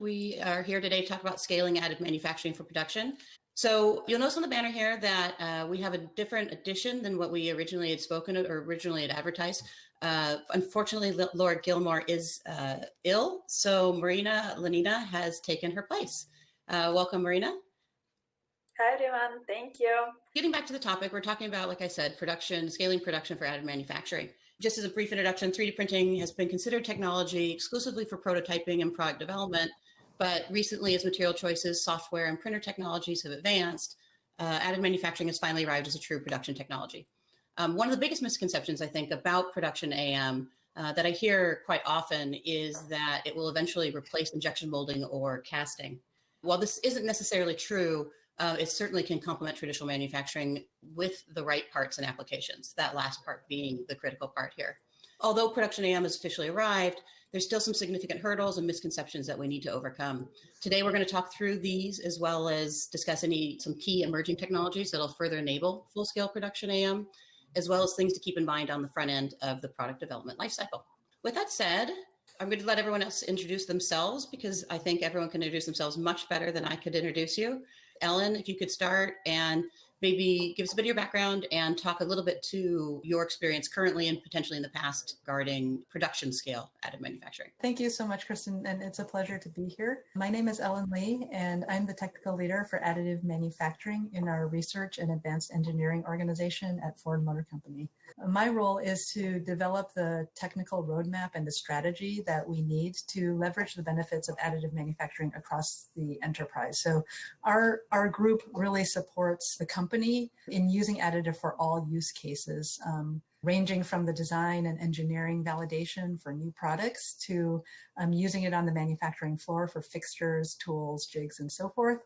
We are here today to talk about scaling additive manufacturing for production. So you'll notice on the banner here that we have a different edition than what we originally had spoken of or originally had advertised. Unfortunately, Lord Gilmour is ill, so Marina has taken her place. Welcome, Marina. Hi, everyone. Thank you. Getting back to the topic, we're talking about, like I said, scaling production for additive manufacturing. Just as a brief introduction, 3D printing has been considered technology exclusively for prototyping and product development. But recently, as material choices, software, and printer technologies have advanced, additive manufacturing has finally arrived as a true production technology. One of the biggest misconceptions, I think, about production AM that I hear quite often is that it will eventually replace injection molding or casting. While this isn't necessarily true, it certainly can complement traditional manufacturing with the right parts and applications, that last part being the critical part here. Although production AM has officially arrived, there's still some significant hurdles and misconceptions that we need to overcome. Today, we're going to talk through these as well as discuss some key emerging technologies that'll further enable full-scale production AM, as well as things to keep in mind on the front end of the product development lifecycle. With that said, I'm going to let everyone else introduce themselves because I think everyone can introduce themselves much better than I could introduce you. Ellen, if you could start and maybe give us a bit of your background and talk a little bit to your experience currently and potentially in the past regarding production scale additive manufacturing. Thank you so much, Kristin, and it's a pleasure to be here. My name is Ellen Lee, and I'm the technical leader for additive manufacturing in our research and advanced engineering organization at Ford Motor Company. My role is to develop the technical roadmap and the strategy that we need to leverage the benefits of additive manufacturing across the enterprise. So our group really supports the company in using additive for all use cases, ranging from the design and engineering validation for new products to using it on the manufacturing floor for fixtures, tools, jigs, and so forth,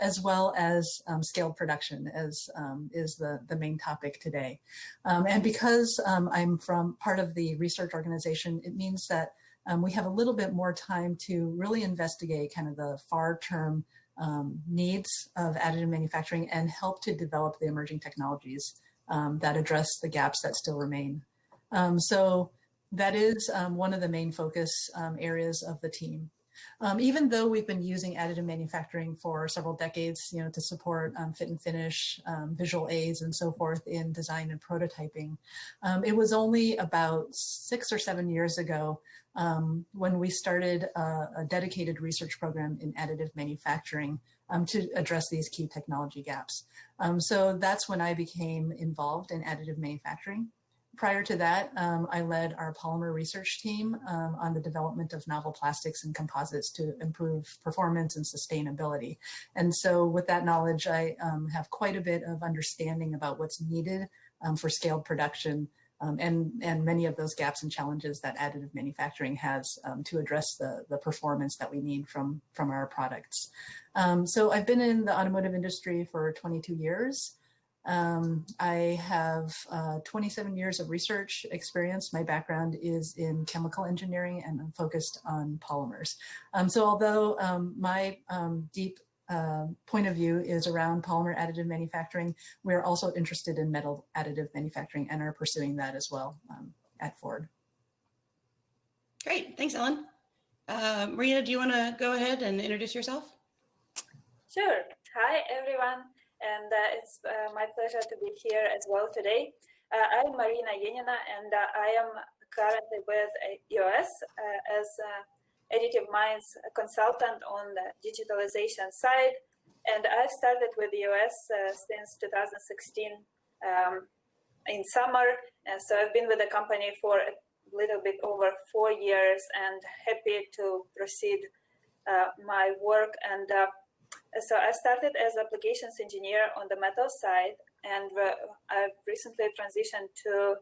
as well as scaled production as is the main topic today. And because I'm from part of the research organization, it means that we have a little bit more time to really investigate kind of the far-term needs of additive manufacturing and help to develop the emerging technologies that address the gaps that still remain. So that is one of the main focus areas of the team. Even though we've been using additive manufacturing for several decades, to support fit and finish, visual aids, and so forth in design and prototyping, it was only about 6 or 7 years ago when we started a dedicated research program in additive manufacturing to address these key technology gaps. So that's when I became involved in additive manufacturing. Prior to that, I led our polymer research team on the development of novel plastics and composites to improve performance and sustainability. And so with that knowledge, I have quite a bit of understanding about what's needed for scaled production and many of those gaps and challenges that additive manufacturing has to address the performance that we need from our products. So I've been in the automotive industry for 22 years. I have 27 years of research experience. My background is in chemical engineering and I'm focused on polymers. So although my deep point of view is around polymer additive manufacturing, we're also interested in metal additive manufacturing and are pursuing that as well at Ford. Great, thanks, Ellen. Marina, do you want to go ahead and introduce yourself? Sure. Hi, everyone. And it's my pleasure to be here as well today. I'm Marina, and I am currently with EOS as Additive Minds consultant on the digitalization side. And I've started with EOS since 2016 in summer. And so I've been with the company for a little bit over 4 years and happy to proceed my work. And so I started as applications engineer on the metal side, and I've recently transitioned to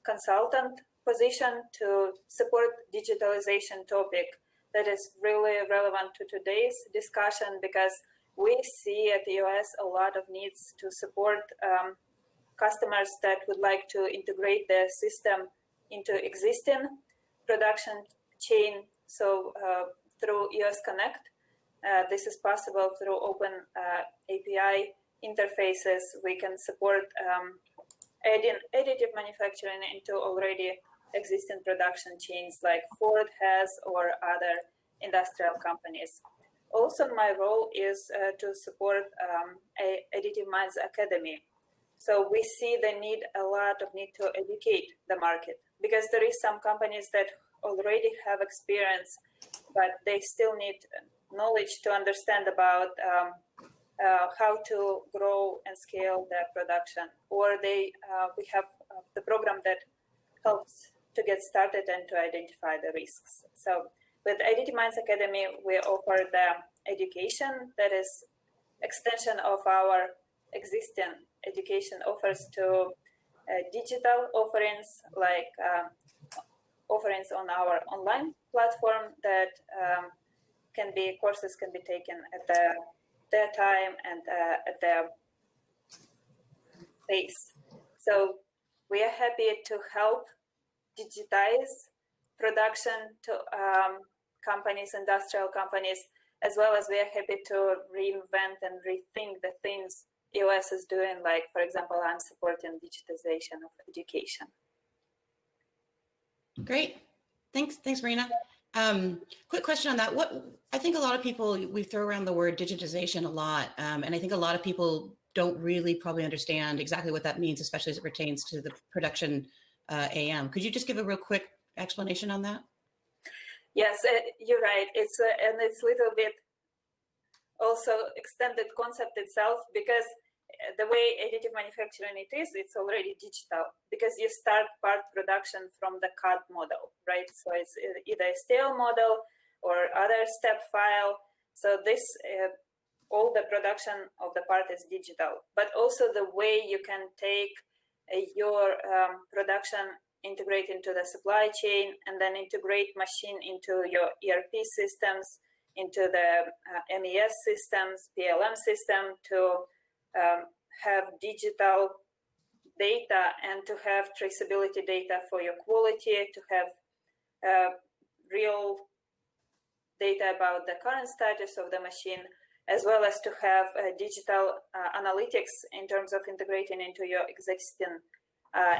consultant position to support digitalization topic that is really relevant to today's discussion because we see at EOS a lot of needs to support customers that would like to integrate their system into existing production chain. So through EOS Connect, this is possible through open API interfaces. We can support adding additive manufacturing into already existing production chains like Ford has or other industrial companies. Also, my role is to support Additive Minds Academy. So we see the need, a lot of need to educate the market, because there is some companies that already have experience, but they still need knowledge to understand about how to grow and scale their production. Or we have the program that helps to get started and to identify the risks. So with Additive Minds Academy, we offer the education that is extension of our existing education offers to digital offerings, like offerings on our online platform that courses can be taken at their time and at their pace. So we are happy to help digitize production to companies, industrial companies, as well as we are happy to reinvent and rethink the things EOS is doing. Like, for example, I'm supporting digitization of education. Great. Thanks, Marina. Quick question on that. I think a lot of people, we throw around the word digitization a lot, and I think a lot of people don't really probably understand exactly what that means, especially as it pertains to the production AM. Could you just give a real quick explanation on that? Yes, you're right. It's a little bit also extended concept itself, because the way additive manufacturing it's already digital, because you start part production from the CAD model, right? So it's either a steel model or other step file. So this, all the production of the part is digital, but also the way you can take your production, integrate into the supply chain, and then integrate machine into your ERP systems, into the MES systems, PLM system, to have digital data and to have traceability data for your quality, to have real data about the current status of the machine, as well as to have digital analytics in terms of integrating into your existing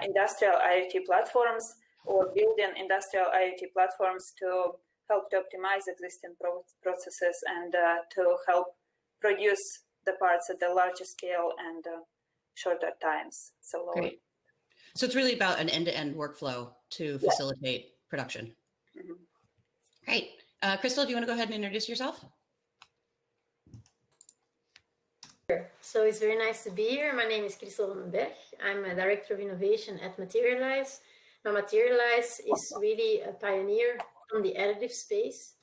industrial IoT platforms, or building industrial IoT platforms to help to optimize existing processes and to help produce the parts at the larger scale and shorter times. So lower. Great. So it's really about an end-to-end workflow to facilitate production. Mm-hmm. Great. Kristel, do you want to go ahead and introduce yourself? So it's very nice to be here. My name is Kristel from Berg. I'm a Director of Innovation at Materialise. Now, Materialise is really a pioneer from the additive space.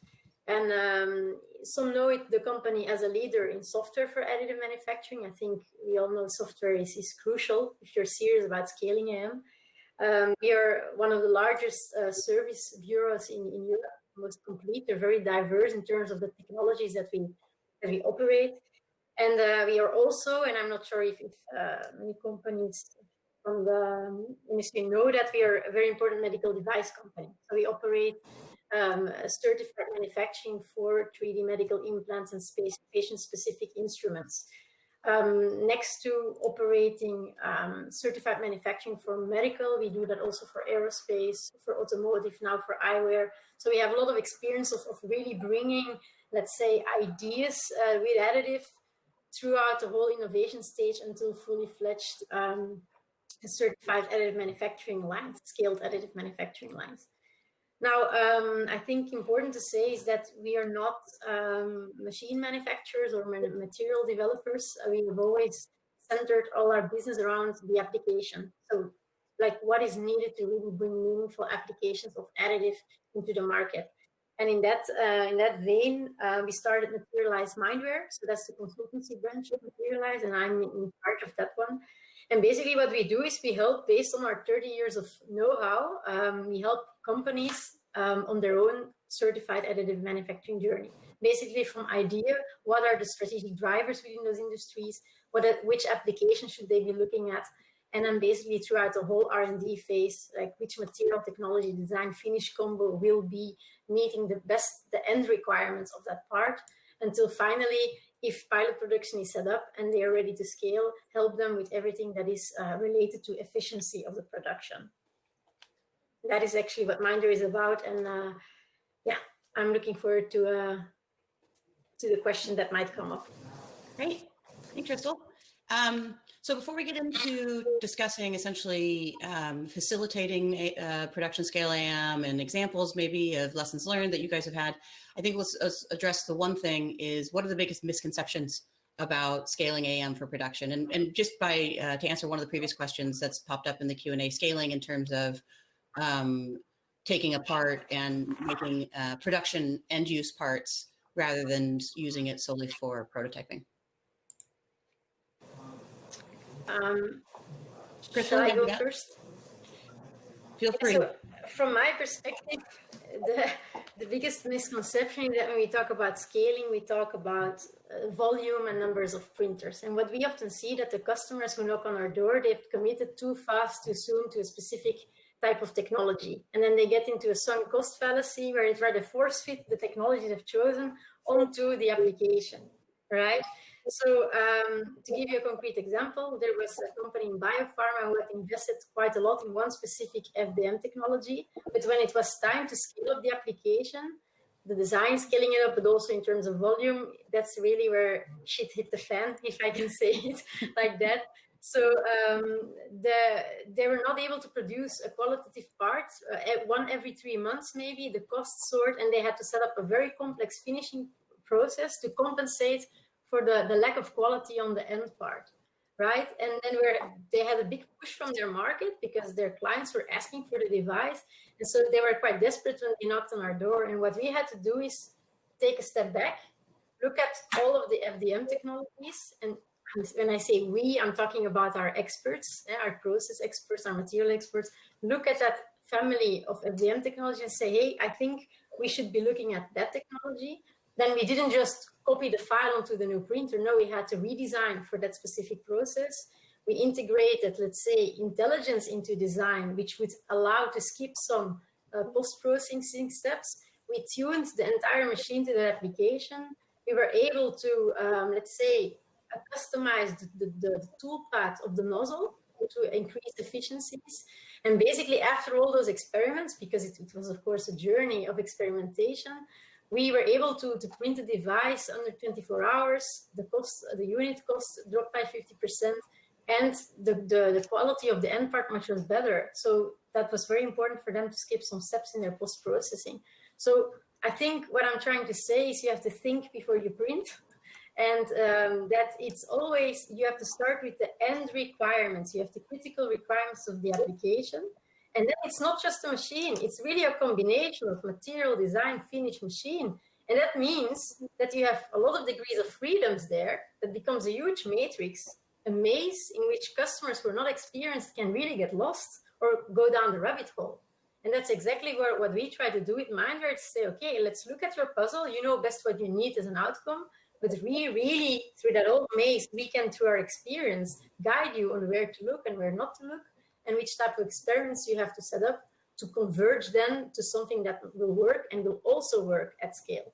And some know the company as a leader in software for additive manufacturing. I think we all know software is crucial if you're serious about scaling AM. We are one of the largest service bureaus in Europe, most complete. They're very diverse in terms of the technologies that we operate. And we are also, and I'm not sure if many companies from the industry know that, we are a very important medical device company. So we operate certified manufacturing for 3D medical implants and patient-specific instruments. Next to operating certified manufacturing for medical, we do that also for aerospace, for automotive, now for eyewear. So we have a lot of experience of really bringing, let's say, ideas with additive throughout the whole innovation stage until fully fledged certified additive manufacturing lines, scaled additive manufacturing lines. Now, I think important to say is that we are not machine manufacturers or material developers. We have always centered all our business around the application. So, like, what is needed to really bring meaningful applications of additive into the market. And in that vein, we started Materialise Mindware. So that's the consultancy branch of Materialise, and I'm in charge of that one. And basically what we do is we help, based on our 30 years of know-how, we help companies on their own certified additive manufacturing journey. Basically from idea, what are the strategic drivers within those industries, which applications should they be looking at, and then basically throughout the whole R&D phase, like which material, technology, design, finish combo will be meeting the end requirements of that part, until finally, if pilot production is set up and they are ready to scale, help them with everything that is related to efficiency of the production. That is actually what Mindware is about. And I'm looking forward to the question that might come up. Great. Thanks, Kristel. So before we get into discussing essentially facilitating production scale AM and examples maybe of lessons learned that you guys have had, I think let's address the one thing is what are the biggest misconceptions about scaling AM for production? And just by to answer one of the previous questions that's popped up in the Q&A, scaling in terms of taking apart and making production end use parts rather than using it solely for prototyping. Shall I go first? Feel free. So from my perspective, the biggest misconception is that when we talk about scaling, we talk about volume and numbers of printers. And what we often see that the customers who knock on our door, they've committed too fast, too soon to a specific type of technology. And then they get into a sunk cost fallacy where they try to force fit the technology they've chosen onto the application, right? So to give you a concrete example, there was a company in biopharma who had invested quite a lot in one specific FDM technology. But when it was time to scale up the application, the design, scaling it up, but also in terms of volume, that's really where shit hit the fan, if I can say it like that. So they were not able to produce a qualitative part, one every 3 months maybe, the cost soared, and they had to set up a very complex finishing process to compensate for the lack of quality on the end part, right? And then they had a big push from their market because their clients were asking for the device. And so they were quite desperate when they knocked on our door. And what we had to do is take a step back, look at all of the FDM technologies. And when I say we, I'm talking about our experts, our process experts, our material experts. Look at that family of FDM technology and say, hey, I think we should be looking at that technology. Then we didn't just copy the file onto the new printer. No, we had to redesign for that specific process. We integrated, let's say, intelligence into design, which would allow to skip some post-processing steps. We tuned the entire machine to the application. We were able to, let's say, customize the tool path of the nozzle to increase efficiencies. And basically, after all those experiments, because it was, of course, a journey of experimentation, we were able to print the device under 24 hours. The unit cost dropped by 50%, and the quality of the end part much was better. So that was very important for them to skip some steps in their post-processing. So I think what I'm trying to say is you have to think before you print, and that it's always, you have to start with the end requirements. You have the critical requirements of the application. And then it's not just a machine, it's really a combination of material, design, finish, machine. And that means that you have a lot of degrees of freedoms there that becomes a huge matrix, a maze in which customers who are not experienced can really get lost or go down the rabbit hole. And that's exactly what we try to do with Mindware, to say, okay, let's look at your puzzle. You know best what you need as an outcome, but really through that whole maze, we can, through our experience, guide you on where to look and where not to look, and which type of experiments you have to set up to converge then to something that will work and will also work at scale.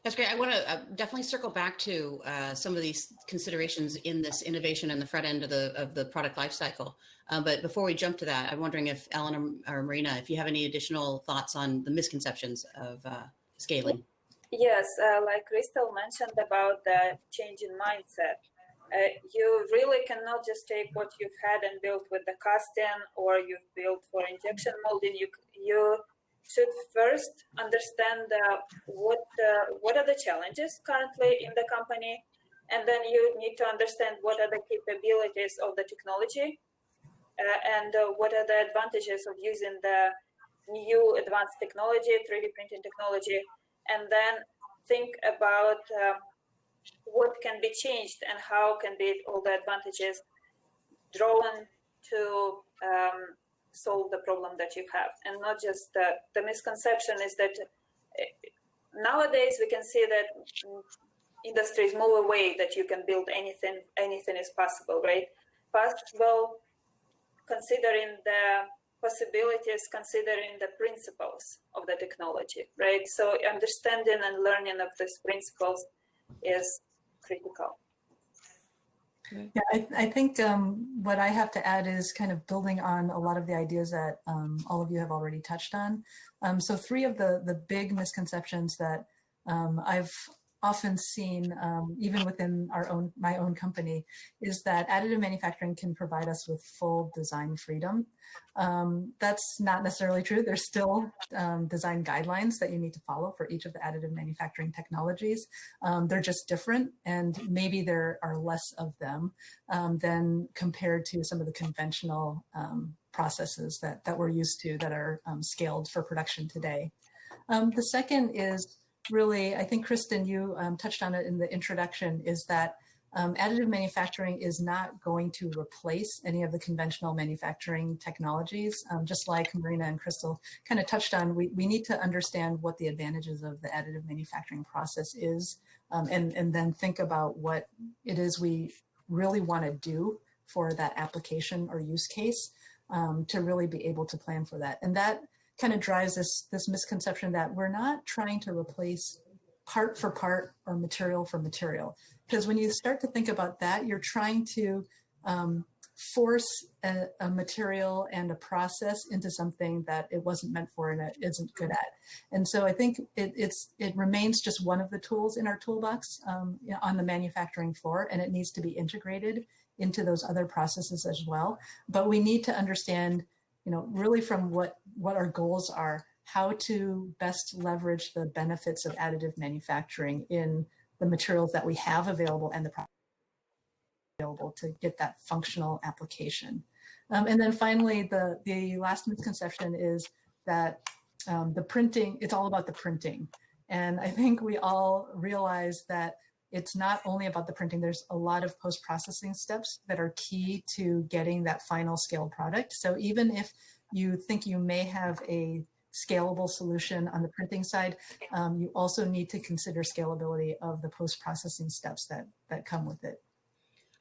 That's great. I want to definitely circle back to some of these considerations in this innovation and the front end of the product lifecycle. But before we jump to that, I'm wondering if Ellen or Marina, if you have any additional thoughts on the misconceptions of scaling. Yes, like Kristel mentioned about the change in mindset. You really cannot just take what you've had and build with the casting, or you've built for injection molding. You should first understand what are the challenges currently in the company, and then you need to understand what are the capabilities of the technology, and what are the advantages of using the new advanced technology, 3D printing technology, and then think about what can be changed and how can be all the advantages drawn to solve the problem that you have. And not just the misconception is that nowadays we can see that industries move away, that you can build anything is possible, right? Possible considering the possibilities, considering the principles of the technology, right? So understanding and learning of these principles is critical. Yeah, I think what I have to add is kind of building on a lot of the ideas that all of you have already touched on. So three of the big misconceptions that I've often seen, even within my own company, is that additive manufacturing can provide us with full design freedom. That's not necessarily true. There's still design guidelines that you need to follow for each of the additive manufacturing technologies. They're just different, and maybe there are less of them than compared to some of the conventional processes that we're used to that are scaled for production today. The second is really, I think, Kristin, you touched on it in the introduction, is that additive manufacturing is not going to replace any of the conventional manufacturing technologies. Just like Marina and Kristel kind of touched on, we need to understand what the advantages of the additive manufacturing process is, and then think about what it is we really want to do for that application or use case to really be able to plan for that. And that kind of drives this misconception that we're not trying to replace part for part or material for material. Because when you start to think about that, you're trying to force a material and a process into something that it wasn't meant for and it isn't good at. And so I think it remains just one of the tools in our toolbox on the manufacturing floor, and it needs to be integrated into those other processes as well. But we need to understand, really from what our goals are, how to best leverage the benefits of additive manufacturing in the materials that we have available and the products available to get that functional application. And then finally, the last misconception is that the printing, it's all about the printing. And I think we all realize that it's not only about the printing. There's a lot of post-processing steps that are key to getting that final scaled product. So even if you think you may have a scalable solution on the printing side, you also need to consider scalability of the post-processing steps that come with it.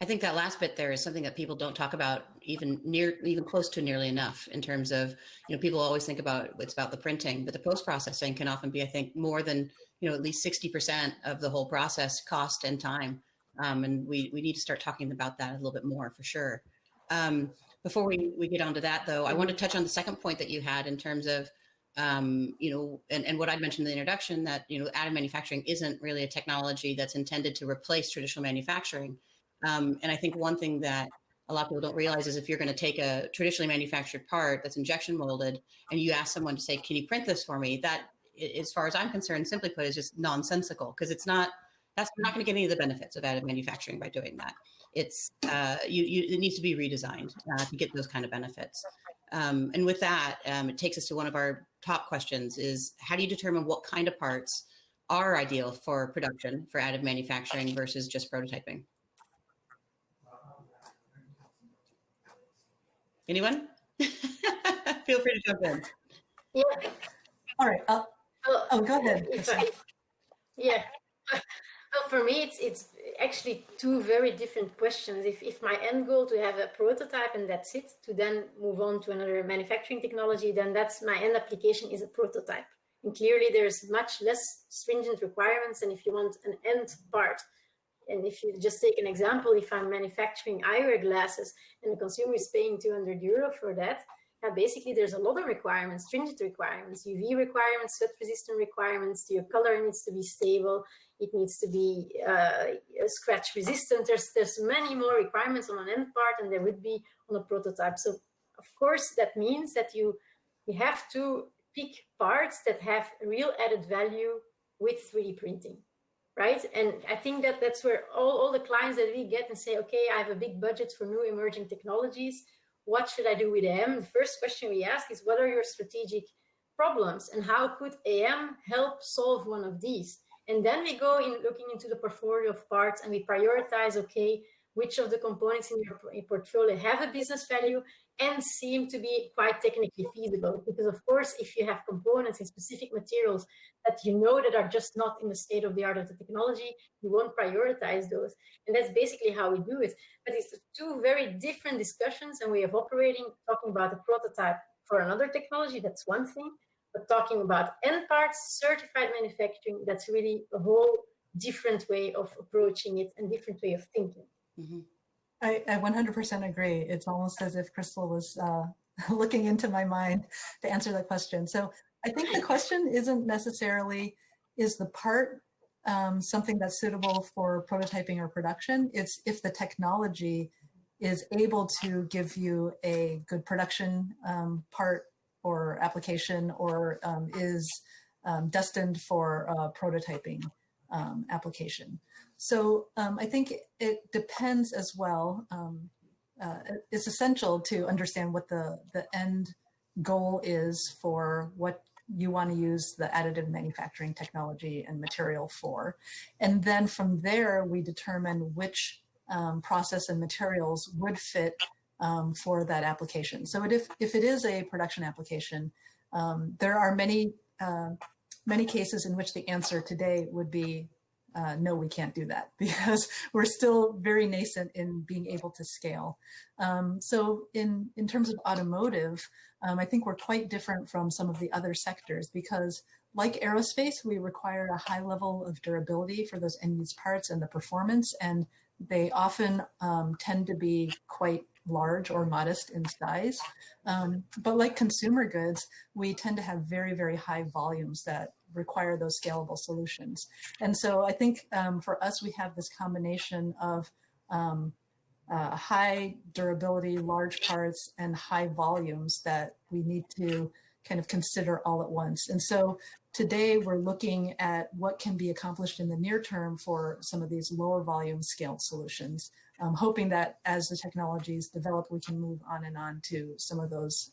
I think that last bit there is something that people don't talk about even close to nearly enough, in terms of, people always think about it's about the printing, but the post-processing can often be, I think, more than, at least 60% of the whole process, cost and time. And we need to start talking about that a little bit more, for sure. Before we get onto that, though, I want to touch on the second point that you had in terms of, and what I mentioned in the introduction, that, additive manufacturing isn't really a technology that's intended to replace traditional manufacturing. And I think one thing that a lot of people don't realize is, if you're going to take a traditionally manufactured part that's injection molded and you ask someone to say, can you print this for me? That, as far as I'm concerned, simply put, is just nonsensical, because we're not going to get any of the benefits of additive manufacturing by doing that. It's it needs to be redesigned to get those kind of benefits. And with that, it takes us to one of our top questions: is how do you determine what kind of parts are ideal for production for additive manufacturing versus just prototyping? Anyone? Feel free to jump in. Yeah. All right. Go ahead. Yeah. Well, for me, it's actually two very different questions. If my end goal to have a prototype and that's it, to then move on to another manufacturing technology, then that's my end application is a prototype. And clearly there's much less stringent requirements than if you want an end part. And if you just take an example, if I'm manufacturing eyewear glasses and the consumer is paying €200 for that, basically there's a lot of requirements, stringent requirements, UV requirements, sweat resistant requirements, your color needs to be stable, it needs to be scratch resistant. There's many more requirements on an end part than there would be on a prototype. So of course that means that you have to pick parts that have real added value with 3D printing. Right? And I think that's where all the clients that we get and say, okay, I have a big budget for new emerging technologies. What should I do with AM? The first question we ask is, what are your strategic problems and how could AM help solve one of these? And then we go in looking into the portfolio of parts and we prioritize, okay, which of the components in your portfolio have a business value and seem to be quite technically feasible. Because of course, if you have components in specific materials that that are just not in the state of the art of the technology, you won't prioritize those. And that's basically how we do it. But it's two very different discussions and way of operating. Talking about a prototype for another technology, that's one thing. But talking about end parts, certified manufacturing, that's really a whole different way of approaching it and different way of thinking. Mm-hmm. I 100% agree. It's almost as if Kristel was looking into my mind to answer that question. So I think the question isn't necessarily, is the part something that's suitable for prototyping or production? It's if the technology is able to give you a good production part or application, or is destined for prototyping application. So I think it depends as well. It's essential to understand what the end goal is for what you want to use the additive manufacturing technology and material for. And then from there, we determine which process and materials would fit for that application. So if it is a production application, there are many cases in which the answer today would be, no, we can't do that, because we're still very nascent in being able to scale. So in terms of automotive, I think we're quite different from some of the other sectors, because like aerospace, we require a high level of durability for those end-use parts and the performance, and they often tend to be quite large or modest in size. But like consumer goods, we tend to have very, very high volumes that require those scalable solutions. And so I think for us, we have this combination of high durability, large parts, and high volumes that we need to kind of consider all at once. And so today we're looking at what can be accomplished in the near term for some of these lower volume scaled solutions, hoping that as the technologies develop, we can move on and on to some of those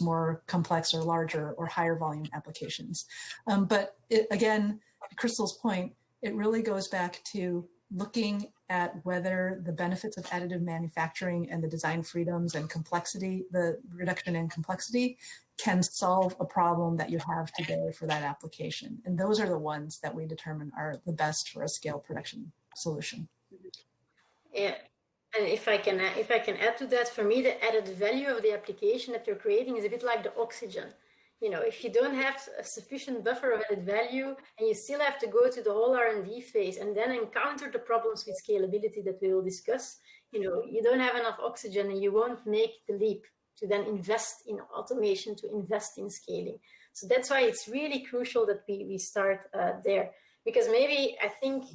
more complex or larger or higher volume applications. But again, Kristel's point, it really goes back to looking at whether the benefits of additive manufacturing and the design freedoms and complexity, the reduction in complexity, can solve a problem that you have today for that application. And those are the ones that we determine are the best for a scale production solution. Yeah. And if I can add to that, for me, the added value of the application that you're creating is a bit like the oxygen. You know, if you don't have a sufficient buffer of added value, and you still have to go to the whole R&D phase and then encounter the problems with scalability that we will discuss, you know, you don't have enough oxygen and you won't make the leap to then invest in automation, to invest in scaling. So that's why it's really crucial that we start there. Because maybe I think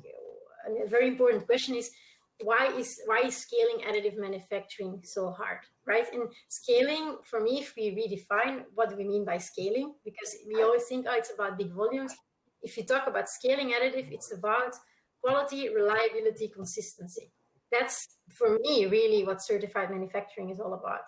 a very important question is, why is scaling additive manufacturing so hard, right? And scaling, for me, if we redefine what do we mean by scaling, because we always think, oh, it's about big volumes. If you talk about scaling additive, it's about quality, reliability, consistency. That's, for me, really what certified manufacturing is all about.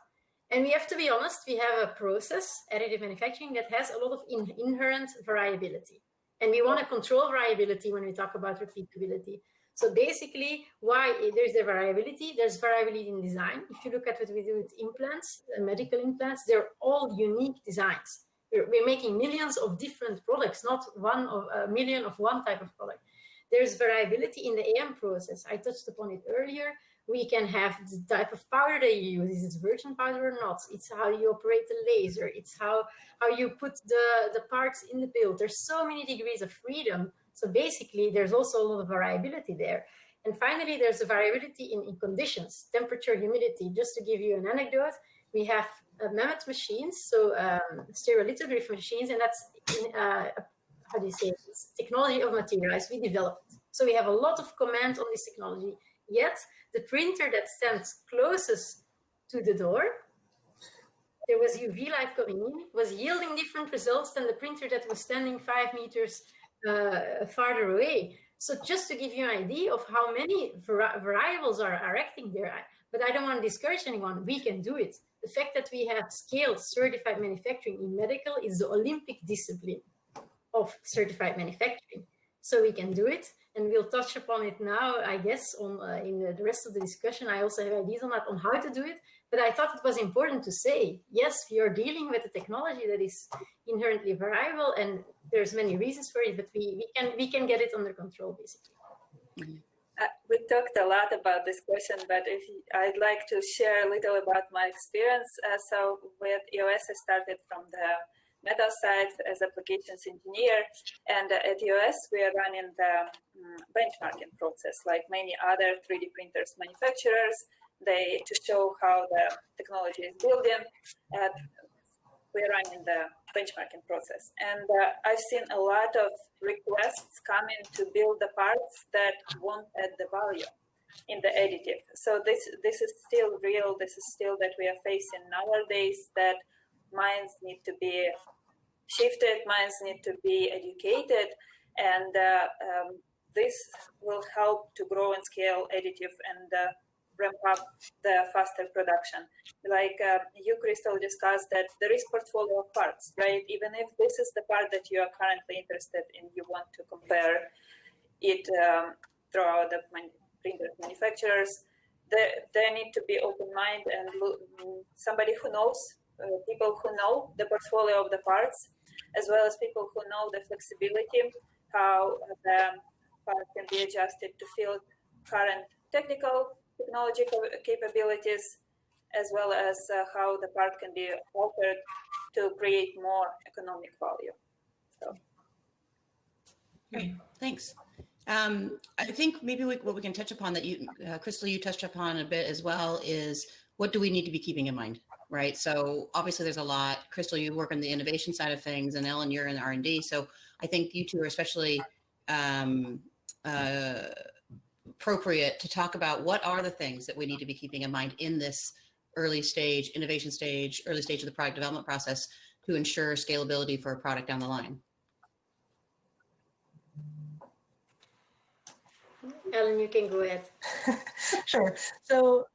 And we have to be honest, we have a process, additive manufacturing, that has a lot of inherent variability. And we want to control variability when we talk about repeatability. So basically, why there's the variability? There's variability in design. If you look at what we do with implants, medical implants, they're all unique designs. We're making millions of different products, not a million of one type of product. There's variability in the AM process. I touched upon it earlier. We can have the type of powder that you use. Is it virgin powder or not? It's how you operate the laser. It's how you put the parts in the build. There's so many degrees of freedom. So basically, there's also a lot of variability there. And finally, there's a variability in conditions, temperature, humidity. Just to give you an anecdote, we have mammoth machines, so stereolithography machines, and that's, how do you say it? It's technology of Materialise. We developed it. So we have a lot of command on this technology. Yet, the printer that stands closest to the door, there was UV light coming in, was yielding different results than the printer that was standing 5 meters farther away. So just to give you an idea of how many variables are acting there, but I don't want to discourage anyone, we can do it. The fact that we have scaled certified manufacturing in medical is the Olympic discipline of certified manufacturing. So we can do it, and we'll touch upon it now, I guess, in the rest of the discussion. I also have ideas on that, on how to do it, but I thought it was important to say, yes, we are dealing with a technology that is inherently variable, and there's many reasons for it, but we can get it under control, basically. We talked a lot about this question, but I'd like to share a little about my experience. So with EOS, I started from the metal side as applications engineer. And at EOS, we are running the benchmarking process like many other 3D printers manufacturers. They to show how the technology is building. We're running the benchmarking process. And I've seen a lot of requests coming to build the parts that won't add the value in the additive. So this is still real. This is still that we are facing nowadays, that minds need to be shifted, minds need to be educated, and this will help to grow and scale additive and ramp up the faster production. Like you, Kristel, discussed that there is portfolio of parts, right? Even if this is the part that you are currently interested in, you want to compare it throughout the printer manufacturers, there need to be open mind and somebody who knows, people who know the portfolio of the parts, as well as people who know the flexibility, how the part can be adjusted to fill current technology capabilities, as well as how the part can be altered to create more economic value. So. Great, thanks. I think maybe what we can touch upon that you, Kristel, you touched upon a bit as well is what do we need to be keeping in mind, right? So obviously there's a lot. Kristel, you work on the innovation side of things, and Ellen, you're in the R&D. So I think you two are especially appropriate to talk about what are the things that we need to be keeping in mind in this early stage, innovation stage, early stage of the product development process to ensure scalability for a product down the line. Ellen, you can go ahead. Sure. So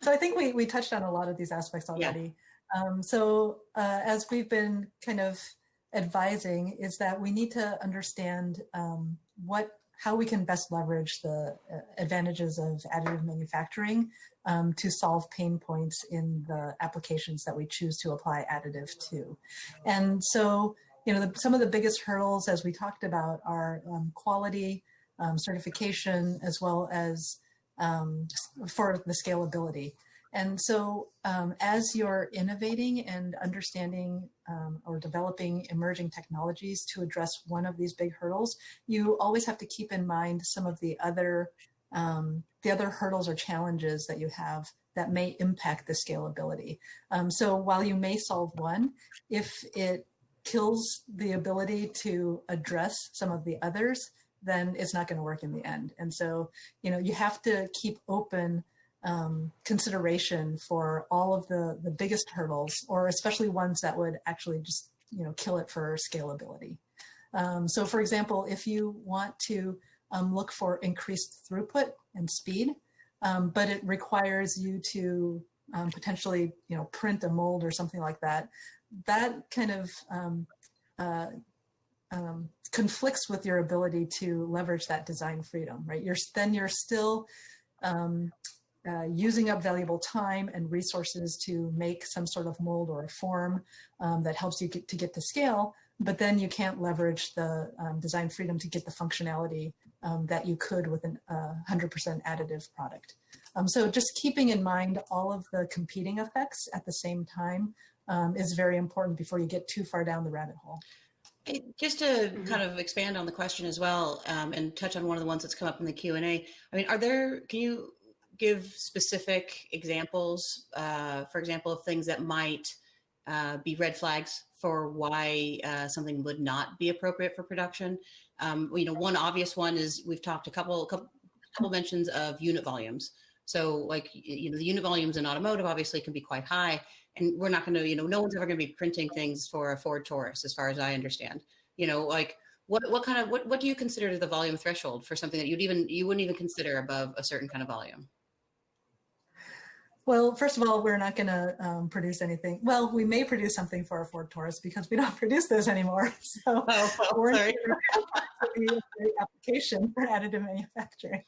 I think we touched on a lot of these aspects already. Yeah. As we've been kind of advising, is that we need to understand how we can best leverage the advantages of additive manufacturing to solve pain points in the applications that we choose to apply additive to. And so, you know, some of the biggest hurdles, as we talked about, are quality, certification, as well as for the scalability. And so as you're innovating and understanding or developing emerging technologies to address one of these big hurdles, you always have to keep in mind some of the other hurdles or challenges that you have that may impact the scalability. So while you may solve one, if it kills the ability to address some of the others, then it's not going to work in the end. And so, you know, you have to keep open consideration for all of the biggest hurdles, or especially ones that would actually just, you know, kill it for scalability. So for example, if you want to look for increased throughput and speed, but it requires you to potentially, you know, print a mold or something like that, that kind of conflicts with your ability to leverage that design freedom, right? Then you're still using up valuable time and resources to make some sort of mold or a form that helps you to get to scale, but then you can't leverage the design freedom to get the functionality that you could with a 100% additive product. So just keeping in mind all of the competing effects at the same time is very important before you get too far down the rabbit hole. Just to kind of expand on the question as well, and touch on one of the ones that's come up in the Q&A. I mean, can you give specific examples, for example, of things that might be red flags for why something would not be appropriate for production? You know, one obvious one is we've talked a couple mentions of unit volumes. So like, you know, the unit volumes in automotive obviously can be quite high, and we're not going to, you know, no one's ever going to be printing things for a Ford Taurus, as far as I understand. You know, like what do you consider the volume threshold for something that you wouldn't even consider above a certain kind of volume? Well, first of all, we're not going to produce anything. Well, we may produce something for a Ford Taurus because we don't produce those anymore. So sorry. Be a great application for additive manufacturing.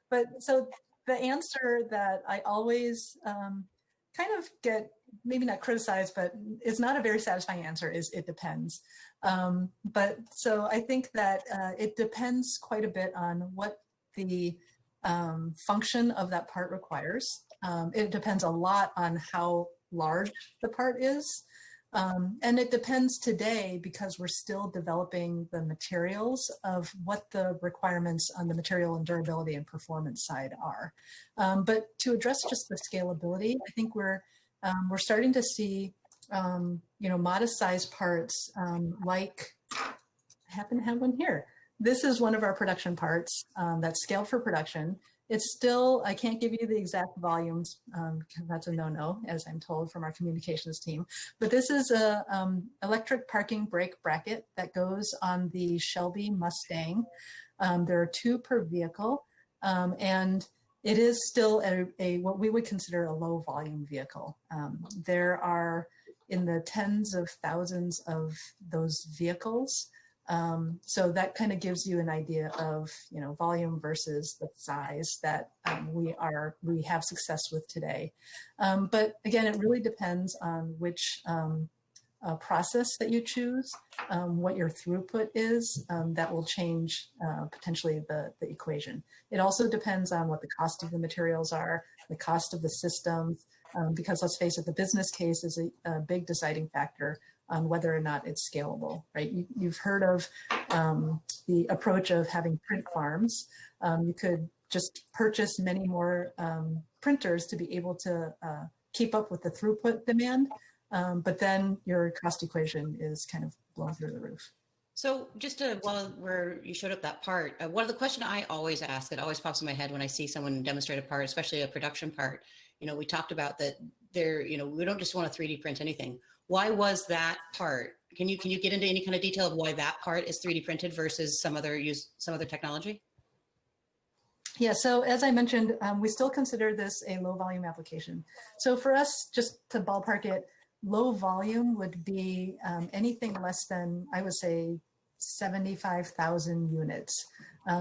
But so the answer that I always kind of get, maybe not criticized, but it's not a very satisfying answer, is it depends. But so I think that it depends quite a bit on what the function of that part requires. It depends a lot on how large the part is. And it depends today because we're still developing the materials of what the requirements on the material and durability and performance side are. But to address just the scalability, I think we're starting to see, modest sized parts like, I happen to have one here. This is one of our production parts that's scaled for production. It's still, I can't give you the exact volumes because that's a no-no, as I'm told from our communications team. But this is a electric parking brake bracket that goes on the Shelby Mustang. There are 2 per vehicle, and it is still a what we would consider a low volume vehicle. There are in the tens of thousands of those vehicles. So that kind of gives you an idea of, volume versus the size that we have success with today. But again, it really depends on which process that you choose, what your throughput is, that will change potentially the equation. It also depends on what the cost of the materials are, the cost of the systems, because let's face it, the business case is a big deciding factor on whether or not it's scalable, right? You've heard of the approach of having print farms. You could just purchase many more printers to be able to keep up with the throughput demand, but then your cost equation is kind of blown through the roof. So just while you showed up that part, one of the questions I always ask, it always pops in my head when I see someone demonstrate a part, especially a production part, we talked about that we don't just want to 3D print anything. Why was that part? Can you get into any kind of detail of why that part is 3D printed versus some other technology? Yeah, so as I mentioned, we still consider this a low volume application. So for us, just to ballpark it, low volume would be anything less than, I would say, 75,000 units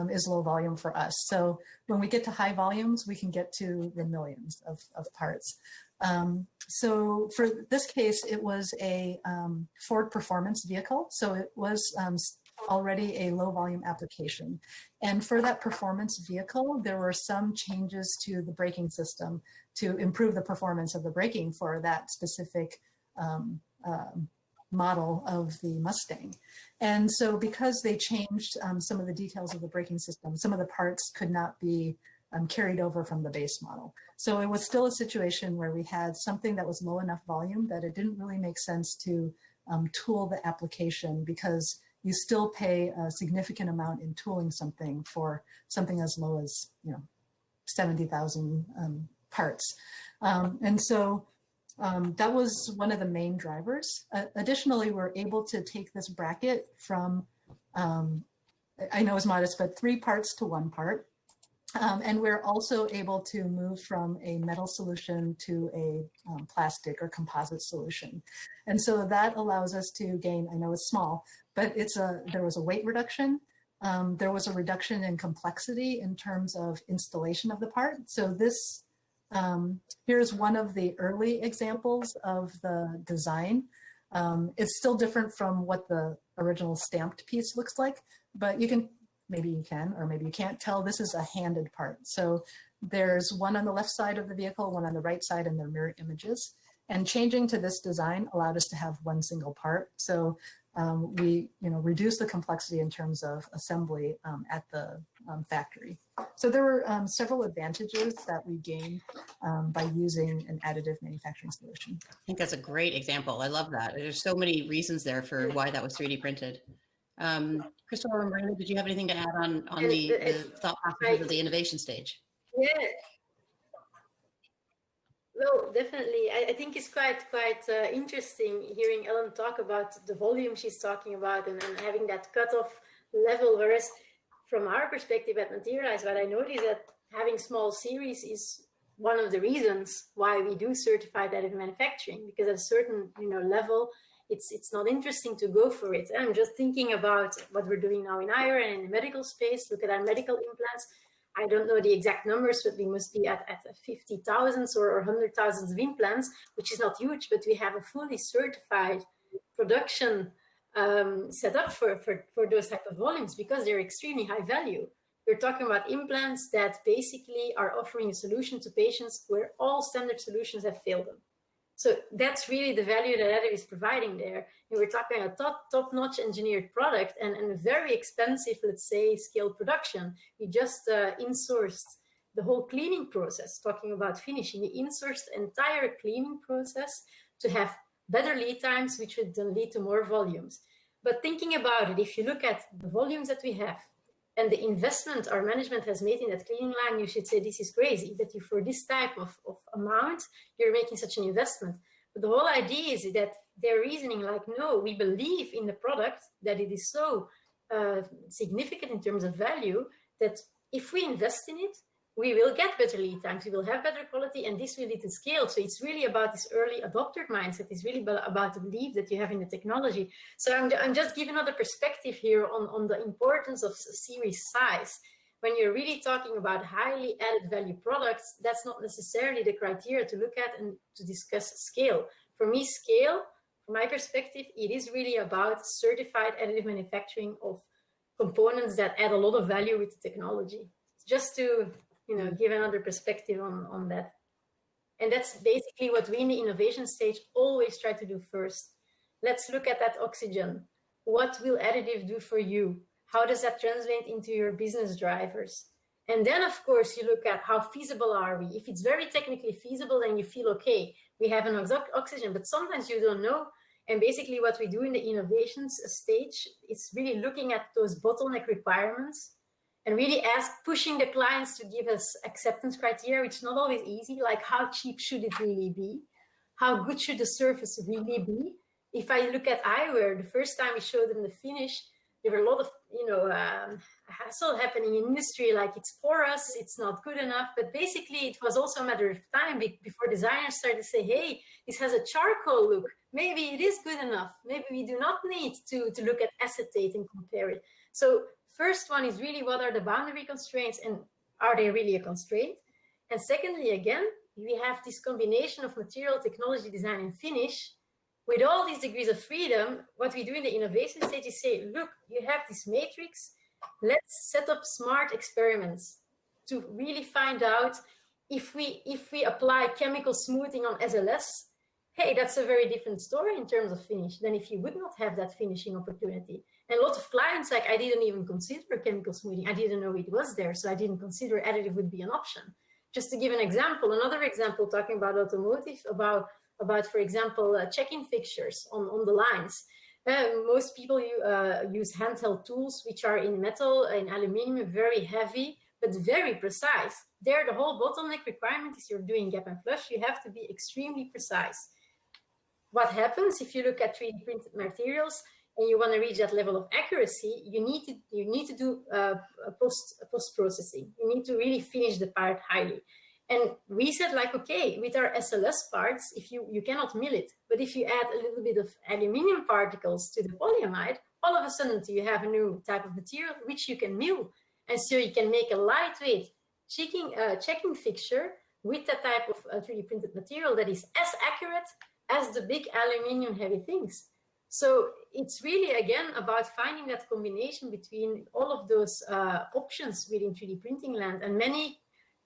is low volume for us. So when we get to high volumes, we can get to the millions of parts. So for this case, it was a Ford performance vehicle. So it was already a low volume application. And for that performance vehicle, there were some changes to the braking system to improve the performance of the braking for that specific model of the Mustang. And so because they changed some of the details of the braking system, some of the parts could not be carried over from the base model. So it was still a situation where we had something that was low enough volume that it didn't really make sense to tool the application, because you still pay a significant amount in tooling something for something as low as 70,000 parts. And so that was one of the main drivers. Additionally, we're able to take this bracket from, I know it's modest, but 3 parts to 1 part. And we're also able to move from a metal solution to a plastic or composite solution. And so that allows us to gain, I know it's small, but there was a weight reduction. There was a reduction in complexity in terms of installation of the part. So this, here's one of the early examples of the design. It's still different from what the original stamped piece looks like, but maybe you can, or maybe you can't tell, this is a handed part. So there's one on the left side of the vehicle, one on the right side, and they're mirror images. And changing to this design allowed us to have one single part. So we reduce the complexity in terms of assembly at the factory. So there were several advantages that we gained by using an additive manufacturing solution. I think that's a great example. I love that. There's so many reasons there for why that was 3D printed. Kristel or Marina, did you have anything to add on the thought process of the innovation stage? Yeah. No, definitely. I think it's quite interesting hearing Ellen talk about the volume she's talking about and having that cutoff level. Whereas from our perspective at Materialise, what I noticed that having small series is one of the reasons why we do certified additive manufacturing, because at a certain level, it's not interesting to go for it. I'm just thinking about what we're doing now in IR and in the medical space. Look at our medical implants. I don't know the exact numbers, but we must be at 50,000 or 100,000 of implants, which is not huge, but we have a fully certified production set up for those type of volumes because they're extremely high value. We're talking about implants that basically are offering a solution to patients where all standard solutions have failed them. So that's really the value that Additive is providing there. And we're talking a top-notch engineered product and a very expensive, let's say, scale production. We just insourced the whole cleaning process, talking about finishing. We insourced the entire cleaning process to have better lead times, which would then lead to more volumes. But thinking about it, if you look at the volumes that we have and the investment our management has made in that cleaning line, you should say this is crazy, that you, for this type of amount, you're making such an investment. But the whole idea is that they're reasoning like, no, we believe in the product, that it is so significant in terms of value, that if we invest in it, we will get better lead times, we will have better quality, and this will lead to scale. So it's really about this early adopter mindset. It's really about the belief that you have in the technology. So I'm just giving another perspective here on the importance of series size. When you're really talking about highly added value products, that's not necessarily the criteria to look at and to discuss scale. For me, scale, from my perspective, it is really about certified additive manufacturing of components that add a lot of value with the technology. Just to give another perspective on that. And that's basically what we in the innovation stage always try to do first. Let's look at that oxygen. What will additive do for you? How does that translate into your business drivers? And then, of course, you look at how feasible are we? If it's very technically feasible, then you feel, okay, we have an oxygen, but sometimes you don't know. And basically what we do in the innovations stage is really looking at those bottleneck requirements and really pushing the clients to give us acceptance criteria, which is not always easy, like how cheap should it really be? How good should the surface really be? If I look at eyewear, the first time we showed them the finish, there were a lot of, hassle happening in industry, like it's porous, it's not good enough. But basically it was also a matter of time before designers started to say, hey, this has a charcoal look. Maybe it is good enough. Maybe we do not need to look at acetate and compare it. So first one is really, what are the boundary constraints and are they really a constraint? And secondly, again, we have this combination of material, technology, design, and finish. With all these degrees of freedom, what we do in the innovation stage is say, look, you have this matrix, let's set up smart experiments to really find out if we apply chemical smoothing on SLS, hey, that's a very different story in terms of finish than if you would not have that finishing opportunity. And a lot of clients, like, I didn't even consider chemical smoothing. I didn't know it was there, so I didn't consider additive would be an option. Just to give an example, another example, talking about automotive, about for example, check-in fixtures on the lines. Most people use handheld tools, which are in metal and aluminum, very heavy, but very precise. There, the whole bottleneck requirement is you're doing gap and flush, you have to be extremely precise. What happens if you look at 3D printed materials and you want to reach that level of accuracy, you need to do post-processing. You need to really finish the part highly. And we said, like, okay, with our SLS parts, if you cannot mill it, but if you add a little bit of aluminum particles to the polyamide, all of a sudden you have a new type of material which you can mill. And so you can make a lightweight checking fixture with that type of 3D printed material that is as accurate as the big aluminum heavy things. So it's really, again, about finding that combination between all of those options within 3D printing land. And many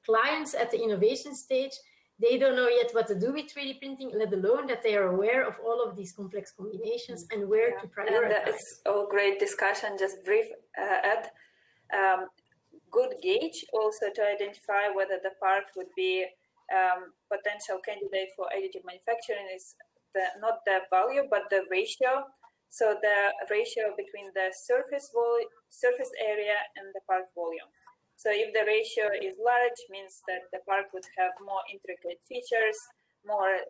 clients at the innovation stage, they don't know yet what to do with 3D printing, let alone that they are aware of all of these complex combinations and where to prioritize. And it's all great discussion. Just brief add. Good gauge also to identify whether the part would be potential candidate for additive manufacturing is not the value, but the ratio. So the ratio between the surface area and the part volume. So if the ratio is large, means that the part would have more intricate features, more,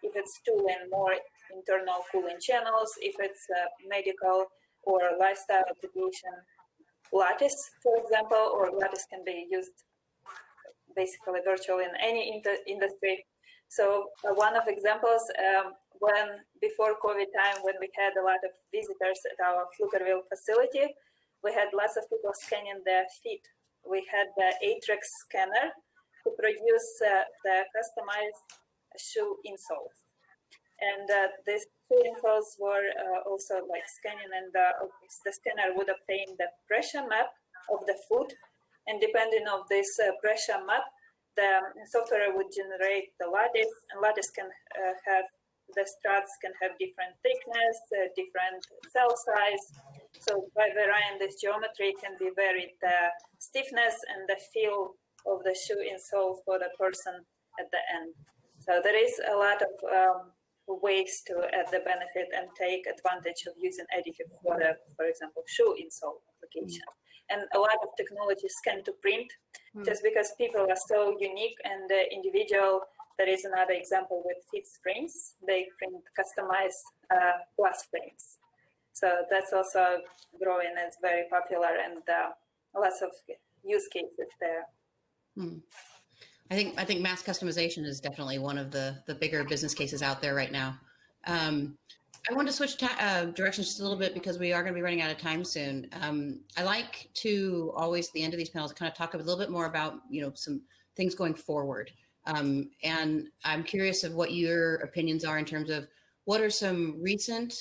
if it's tooling, more internal cooling channels, if it's medical or lifestyle application, lattice, for example, or lattice can be used basically virtually in any industry. So one of examples, when before COVID time, when we had a lot of visitors at our Pflugerville facility, we had lots of people scanning their feet. We had the Atrix scanner to produce the customized shoe insoles. And these shoe insoles were also like scanning, and the scanner would obtain the pressure map of the foot. And depending on this pressure map, the software would generate the lattice, and lattice can have, the struts can have different thickness, different cell size. So by varying this geometry can be varied the stiffness and the feel of the shoe insole for the person at the end. So there is a lot of ways to add the benefit and take advantage of using additive for the, for example, shoe insole application. And a lot of technologies scan to print, just because people are so unique and individual. There is another example with fixed frames. They print customized glass frames. So that's also growing. It's very popular, and lots of use cases there. I think mass customization is definitely one of the bigger business cases out there right now. I want to switch directions just a little bit because we are going to be running out of time soon. I like to always at the end of these panels kind of talk a little bit more about, some things going forward. And I'm curious of what your opinions are in terms of what are some recent,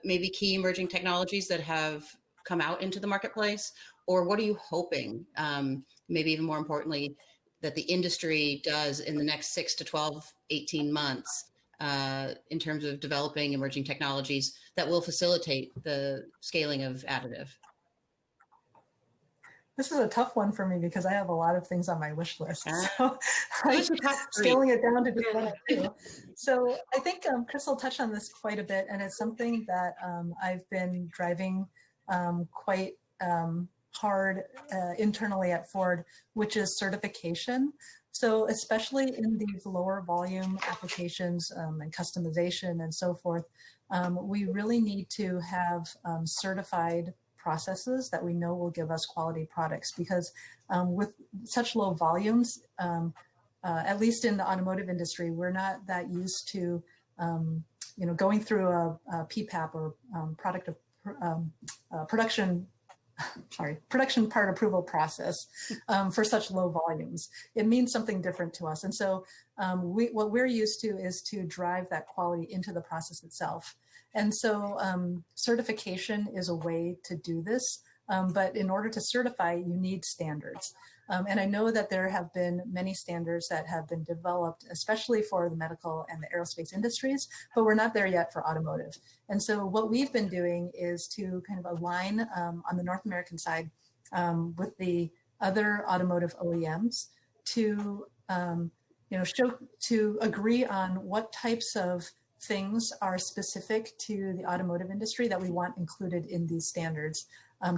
maybe key emerging technologies that have come out into the marketplace, or what are you hoping, maybe even more importantly, that the industry does in the next 6 to 12, 18 months in terms of developing emerging technologies that will facilitate the scaling of additive? This is a tough one for me because I have a lot of things on my wish list. So Scaling it down to just one or two. So I think Kristel touched on this quite a bit, and it's something that I've been driving quite hard internally at Ford, which is certification. So especially in these lower volume applications and customization and so forth, we really need to have certified processes that we know will give us quality products, because with such low volumes, at least in the automotive industry, we're not that used to going through a PPAP or production part approval process for such low volumes. It means something different to us. And so what we're used to is to drive that quality into the process itself. And so certification is a way to do this. But in order to certify, you need standards. And I know that there have been many standards that have been developed, especially for the medical and the aerospace industries, but we're not there yet for automotive. And so what we've been doing is to kind of align on the North American side with the other automotive OEMs to, to agree on what types of things are specific to the automotive industry that we want included in these standards,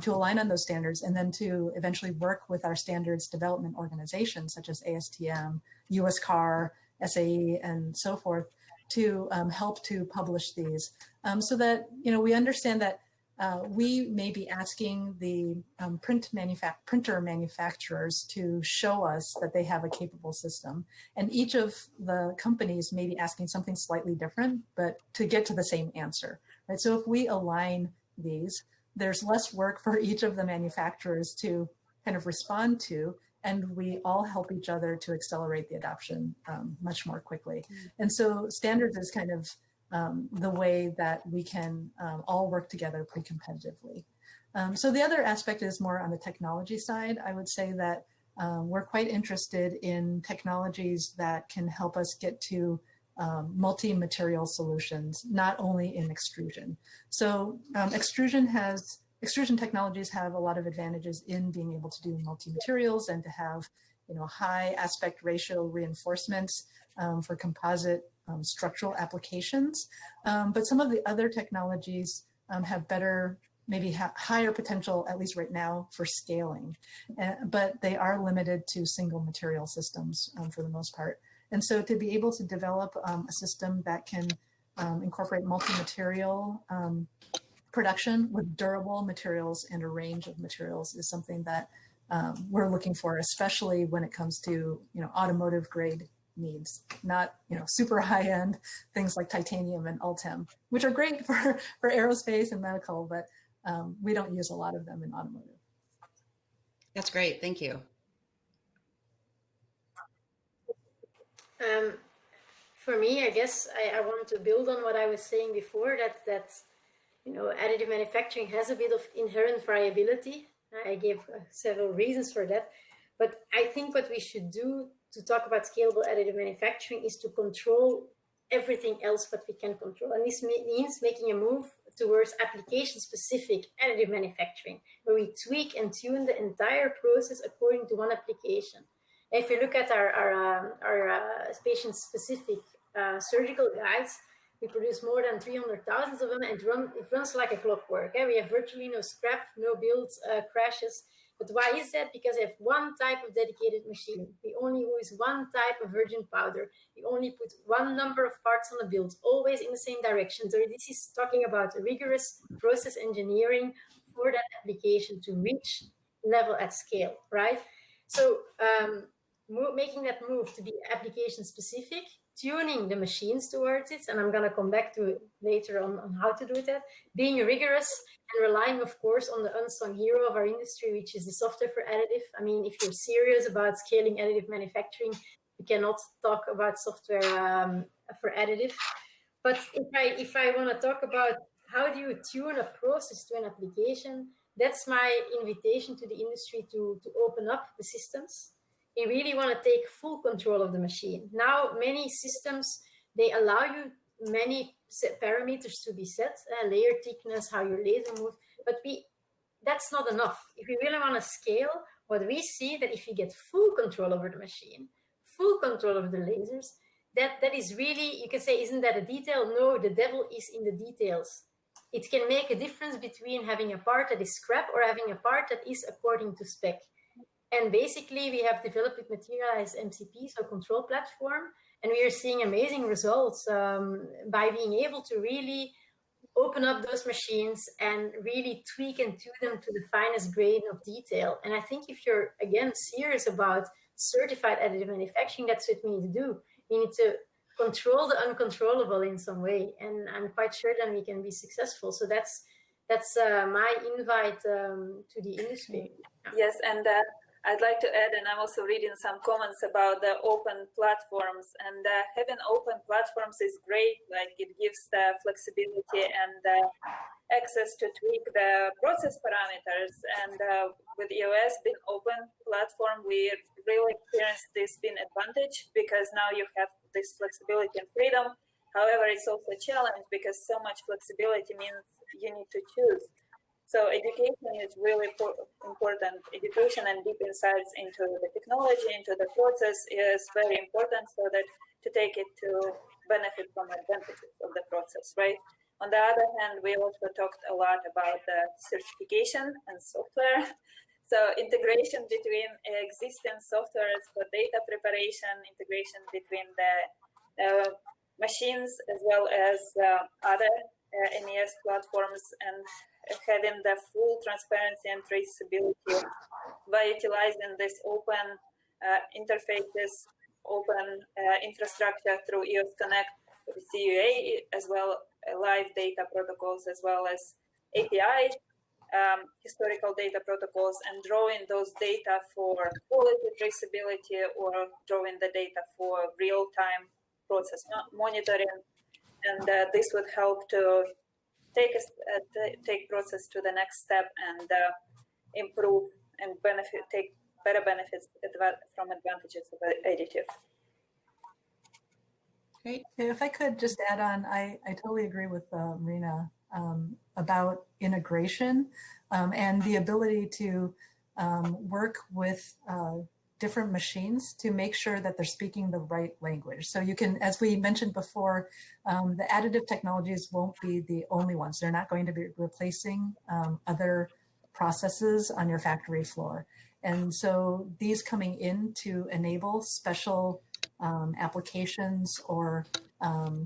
to align on those standards, and then to eventually work with our standards development organizations such as ASTM, US CAR, SAE, and so forth to help to publish these, so that we understand that we may be asking the printer manufacturers to show us that they have a capable system, and each of the companies may be asking something slightly different, but to get to the same answer, right? So if we align these, there's less work for each of the manufacturers to kind of respond to, and we all help each other to accelerate the adoption much more quickly. And so standards is kind of the way that we can all work together pretty competitively. So the other aspect is more on the technology side. I would say that we're quite interested in technologies that can help us get to multi-material solutions, not only in extrusion. So extrusion technologies have a lot of advantages in being able to do multi-materials and to have high aspect ratio reinforcements for composite structural applications. But some of the other technologies have better, maybe higher potential, at least right now, for scaling. But they are limited to single material systems for the most part. And so to be able to develop a system that can incorporate multi-material production with durable materials and a range of materials is something that we're looking for, especially when it comes to automotive grade needs, not super high end things like titanium and Ultem, which are great for aerospace and medical, but we don't use a lot of them in automotive. That's great. Thank you. For me, I guess I wanted to build on what I was saying before, that additive manufacturing has a bit of inherent variability. I gave several reasons for that, but I think what we should do to talk about scalable additive manufacturing is to control everything else what we can control. And this means making a move towards application-specific additive manufacturing, where we tweak and tune the entire process according to one application. If you look at our patient-specific surgical guides, we produce more than 300,000 of them, and it runs like a clockwork. We have virtually no scrap, no builds, crashes. But why is that? Because we have one type of dedicated machine. We only use one type of virgin powder. We only put one number of parts on the build, always in the same direction. So this is talking about rigorous process engineering for that application to reach level at scale, right? So making that move to be application specific, tuning the machines towards it, and I'm going to come back to it later on how to do that, being rigorous and relying, of course, on the unsung hero of our industry, which is the software for additive. I mean, if you're serious about scaling additive manufacturing, you cannot talk about software for additive. But if I want to talk about how do you tune a process to an application, that's my invitation to the industry to open up the systems. We really want to take full control of the machine. Now, many systems, they allow you many parameters to be set, layer thickness, how your laser moves, but that's not enough. If we really want to scale, what we see that if you get full control over the machine, full control over the lasers, that is really, you can say, isn't that a detail? No, the devil is in the details. It can make a difference between having a part that is scrap or having a part that is according to spec. And basically, we have developed with Materialise MCP, so control platform, and we are seeing amazing results by being able to really open up those machines and really tweak and tune them to the finest grain of detail. And I think if you're, again, serious about certified additive manufacturing, that's what we need to do. We need to control the uncontrollable in some way, and I'm quite sure that we can be successful. So that's my invite to the industry. Yes, and I'd like to add, and I'm also reading some comments about the open platforms, and having open platforms is great. Like, it gives the flexibility and the access to tweak the process parameters. And with EOS being open platform, we really experienced this being advantage, because now you have this flexibility and freedom. However, it's also a challenge, because so much flexibility means you need to choose. So education is really important. Education and deep insights into the technology, into the process is very important, so that to take it to benefit from advantages of the process, right? On the other hand, we also talked a lot about the certification and software. So integration between existing softwares for data preparation, integration between the machines as well as other MES platforms, and having the full transparency and traceability by utilizing this open interfaces, open infrastructure through EOS Connect, CUA, as well live data protocols, as well as API, historical data protocols, and drawing those data for quality traceability, or drawing the data for real-time process monitoring. And this would help to take process to the next step and improve and take better benefits from advantages of additive. Great. If I could just add on, I totally agree with Marina about integration and the ability to work with different machines to make sure that they're speaking the right language. So you can, as we mentioned before, the additive technologies won't be the only ones. They're not going to be replacing other processes on your factory floor. And so these coming in to enable special applications or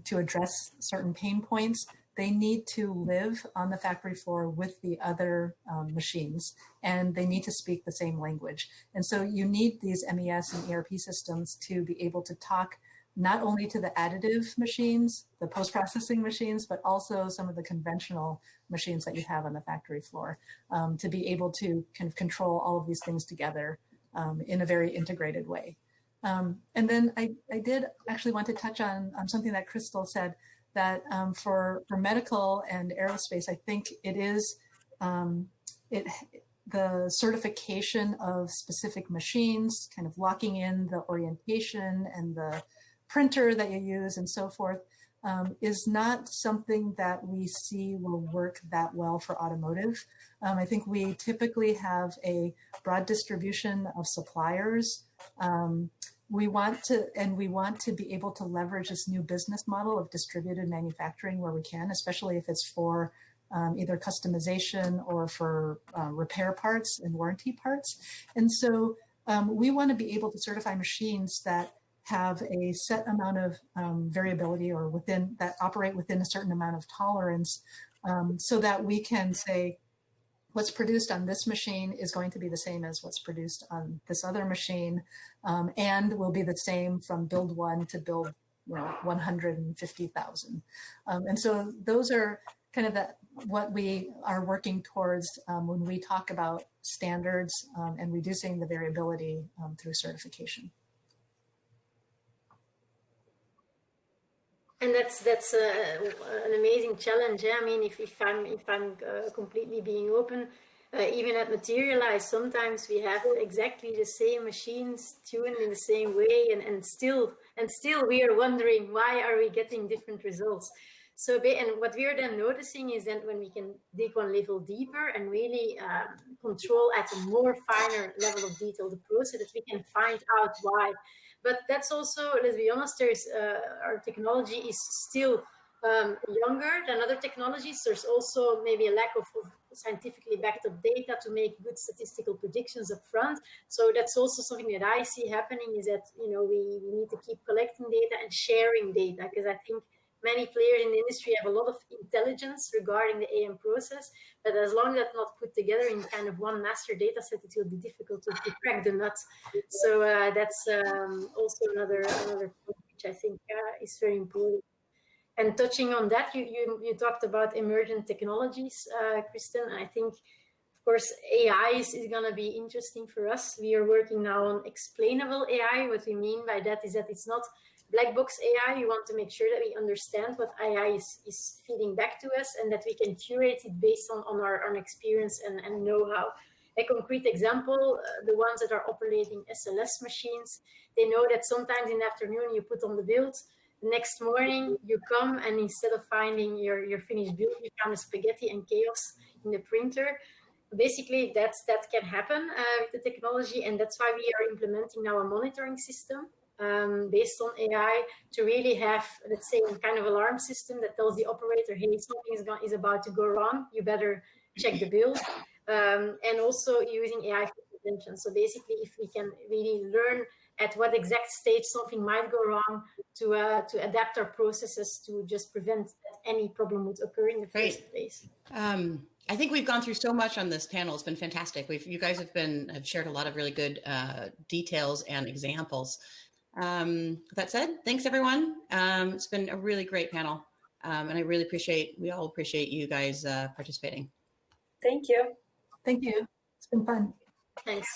to address certain pain points, they need to live on the factory floor with the other machines, and they need to speak the same language. And so you need these MES and ERP systems to be able to talk not only to the additive machines, the post-processing machines, but also some of the conventional machines that you have on the factory floor, to be able to kind of control all of these things together in a very integrated way. And then I did actually want to touch on something that Kristel said, that for medical and aerospace, I think it is, the certification of specific machines, kind of locking in the orientation and the printer that you use and so forth, is not something that we see will work that well for automotive. I think we typically have a broad distribution of suppliers. We want to be able to leverage this new business model of distributed manufacturing where we can, especially if it's for either customization or for repair parts and warranty parts. And so we want to be able to certify machines that have a set amount of variability or that operate within a certain amount of tolerance, so that we can say what's produced on this machine is going to be the same as what's produced on this other machine, and will be the same from build 1 to build 150,000. And so those are kind of what we are working towards when we talk about standards and reducing the variability through certification. And that's an amazing challenge. I mean, if I'm completely being open, even at Materialise, sometimes we have exactly the same machines tuned in the same way, and still we are wondering why are we getting different results. So, and what we are then noticing is that when we can dig one level deeper and really control at a more finer level of detail the process, that we can find out why. But that's also, let's be honest, our technology is still younger than other technologies. There's also maybe a lack of scientifically backed up data to make good statistical predictions up front. So that's also something that I see happening, is that, we need to keep collecting data and sharing data, because I think many players in the industry have a lot of intelligence regarding the AM process, but as long as that's not put together in kind of one master data set, it will be difficult to crack the nut. So that's also another point which I think is very important. And touching on that, you talked about emergent technologies, Kristin. I think, of course, AI is going to be interesting for us. We are working now on explainable AI. What we mean by that is that it's not black box AI. We want to make sure that we understand what AI is feeding back to us, and that we can curate it based on our experience and know-how. A concrete example, the ones that are operating SLS machines, they know that sometimes in the afternoon you put on the build, the next morning you come and instead of finding your finished build, you found spaghetti and chaos in the printer. Basically, that can happen with the technology, and that's why we are implementing now a monitoring system based on AI to really have, let's say, a kind of alarm system that tells the operator, hey, something is about to go wrong, you better check the build, and also using AI for prevention. So basically, if we can really learn at what exact stage something might go wrong, to adapt our processes to just prevent that any problem would occur in the first place. I think we've gone through so much on this panel. It's been fantastic. You guys have shared a lot of really good details and examples. That said, thanks everyone. It's been a really great panel, and we all appreciate you guys participating. Thank you. Thank you. It's been fun. Thanks.